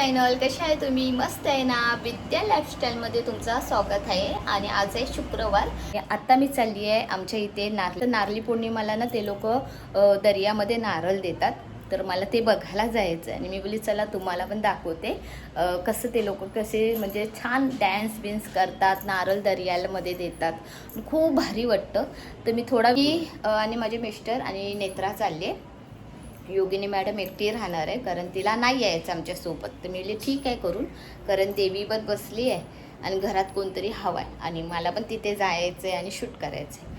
Channel. कशा आहे तुम्ही? मस्त आहे ना? विद्या लाईफस्टाईलमध्ये तुमचं स्वागत आहे. आणि आज आहे शुक्रवार. आता मी चालली आहे आमच्या इथे नारळी पौर्णिमाला ना ते लोक दर्यामध्ये नारळ देतात. तर मला ते बघायला जायचं आहे आणि मी बोलली चला तुम्हाला पण दाखवते कसं ते लोक कसे म्हणजे छान डॅन्स बिन्स करतात, नारळ दर्यामध्ये देतात. खूप भारी वाटतं. तर मी आणि माझे मिस्टर आणि नेत्रा चालले. योगिनी मॅडम एकटी राहणार आहे कारण तिला नाही यायचं आमच्यासोबत. तर मी बोलले ठीक आहे करून, कारण देवी पण बसली आहे आणि घरात कोणतरी हवं आहे आणि मला पण तिथे जायचं आहे आणि शूट करायचं आहे.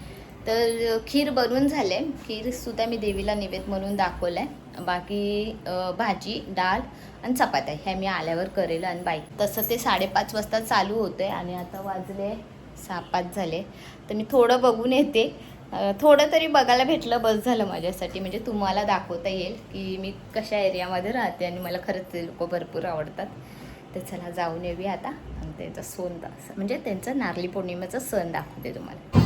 तर खीर बनवून झाले. खीरसुद्धा मी देवीला नैवेद्य म्हणून दाखवलं आहे. बाकी भाजी, डाळ आणि चपात्या ह्या मी आल्यावर करेल. आणि बाईक तसं ते 5:30 वाजता चालू होते आणि आता वाजले 6-5 झाले. तर मी थोडं बघून येते. थोडं तरी बघायला भेटलं बस झालं माझ्यासाठी. म्हणजे तुम्हाला दाखवता येईल की मी कशा एरियामध्ये राहते आणि मला खरंच ते लोक भरपूर आवडतात. तर चला जाऊन येऊया आता आणि त्यांचा सण म्हणजे त्यांचा नारळी पौर्णिमेचा सण दाखवते तुम्हाला.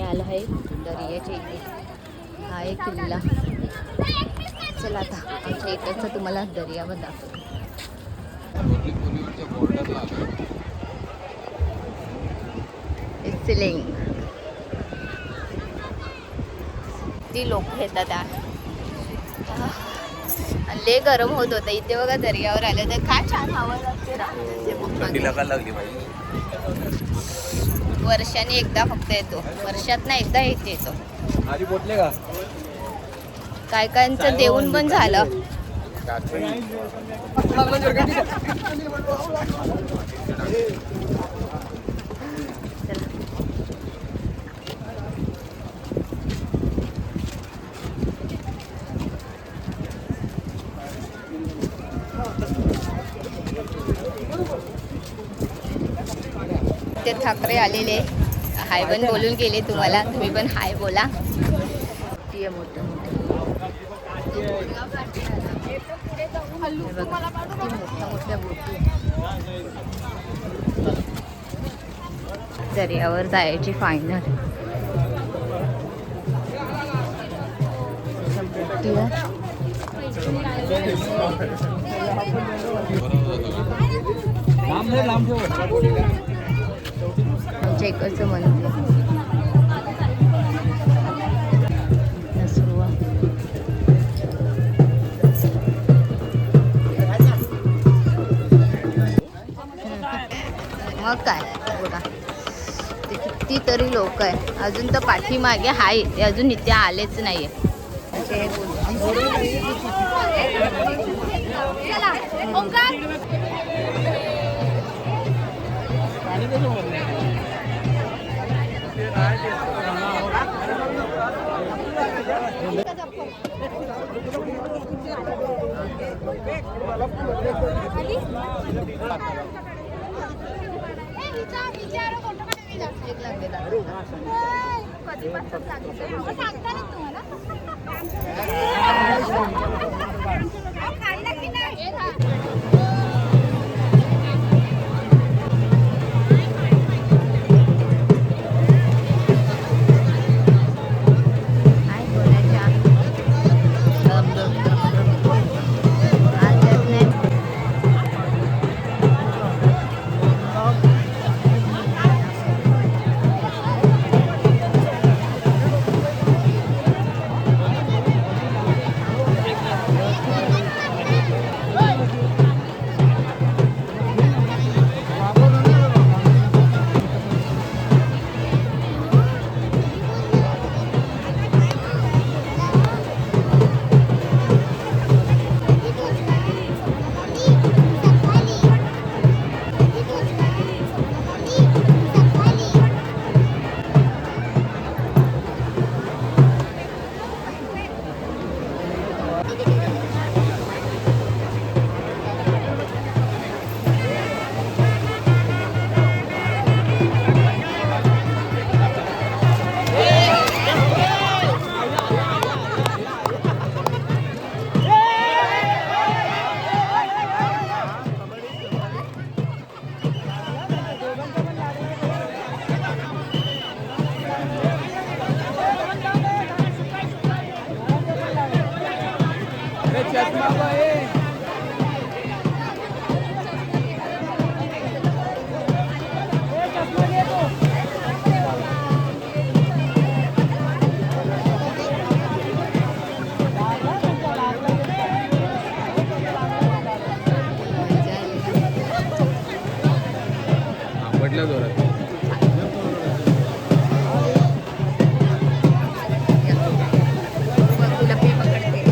आला आहे दर्याच्या इथे. हा एक किल्ला. चला आता आमच्या इकडचं तुम्हाला दर्यावर दाखवतो. ती लोक येतात लय गरम होत होतं इथे बघा. दर्यावर आलं तर काय छान हवा लागते ना. वर्षाने एकदा फक्त येतो, वर्षात ना एकदा येतो. काय कायचं देऊन पण झालं. ते ठाकरे आलेले हाय पण बोलून गेले तुम्हाला. तुम्ही पण हाय बोला. ती मोठं मोठ्या बोटी दर्यावर जायची फायनल. आमच्या इकडचं मंदिर नसरुवा. मग काय बघा ते कितीतरी लोक आहे. अजून तर पाठीमागे हाय, ते अजून इथे आलेच नाहीये. कुठल्या जोरात? तुला मी पकडते.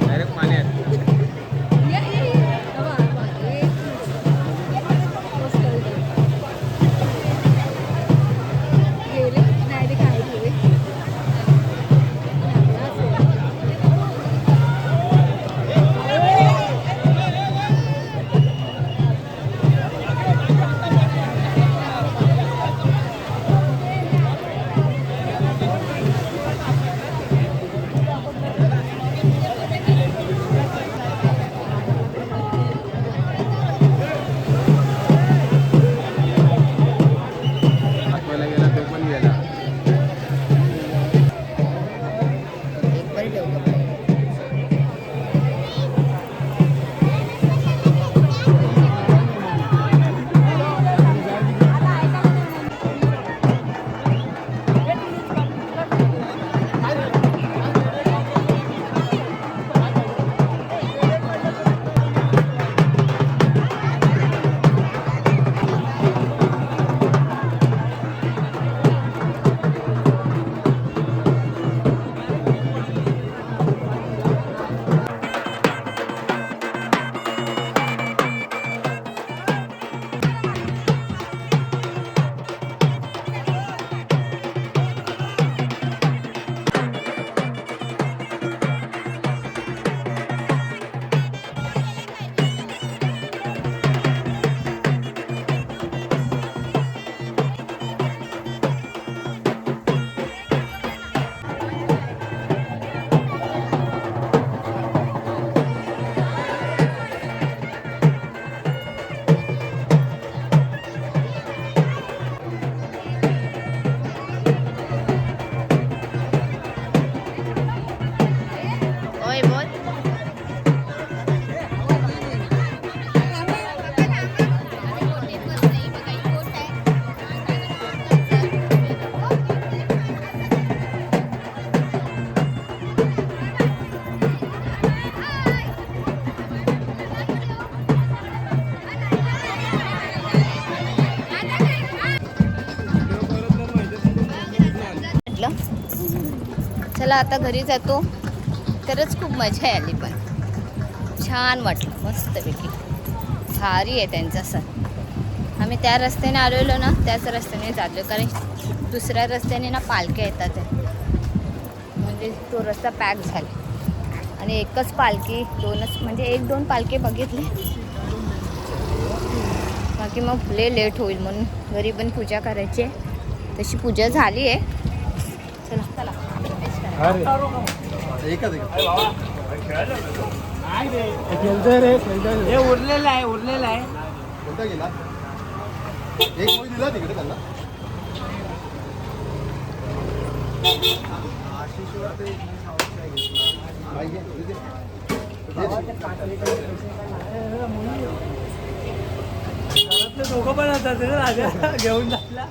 डायरेक्ट पाण्यात. आठवायला गेला तो पण गेला. एक बरं ठेवलं. ओय बोल. म्हटलं चला आता घरी जातो. खरंच खूप मजा आली, पण छान वाटलं मस्तपैकी. भारी आहे त्यांचा सण. आम्ही त्या रस्त्याने आलेलो ना, त्याच रस्त्याने जातो, कारण दुसऱ्या रस्त्याने ना पालख्या येतात आहे. म्हणजे तो रस्ता पॅक झाला आणि एकच पालखी, दोनच म्हणजे 1-2 पालखे बघितले. बाकी मग लेट होईल म्हणून घरी पण पूजा करायची आहे. तशी पूजा झाली आहे. चला चला उरलेलं आहे उरलेलं आहे. कोणता गेला? एक पोळी दिला तिकडे त्यांना. दोघं पण होतात राजा घेऊन जायला.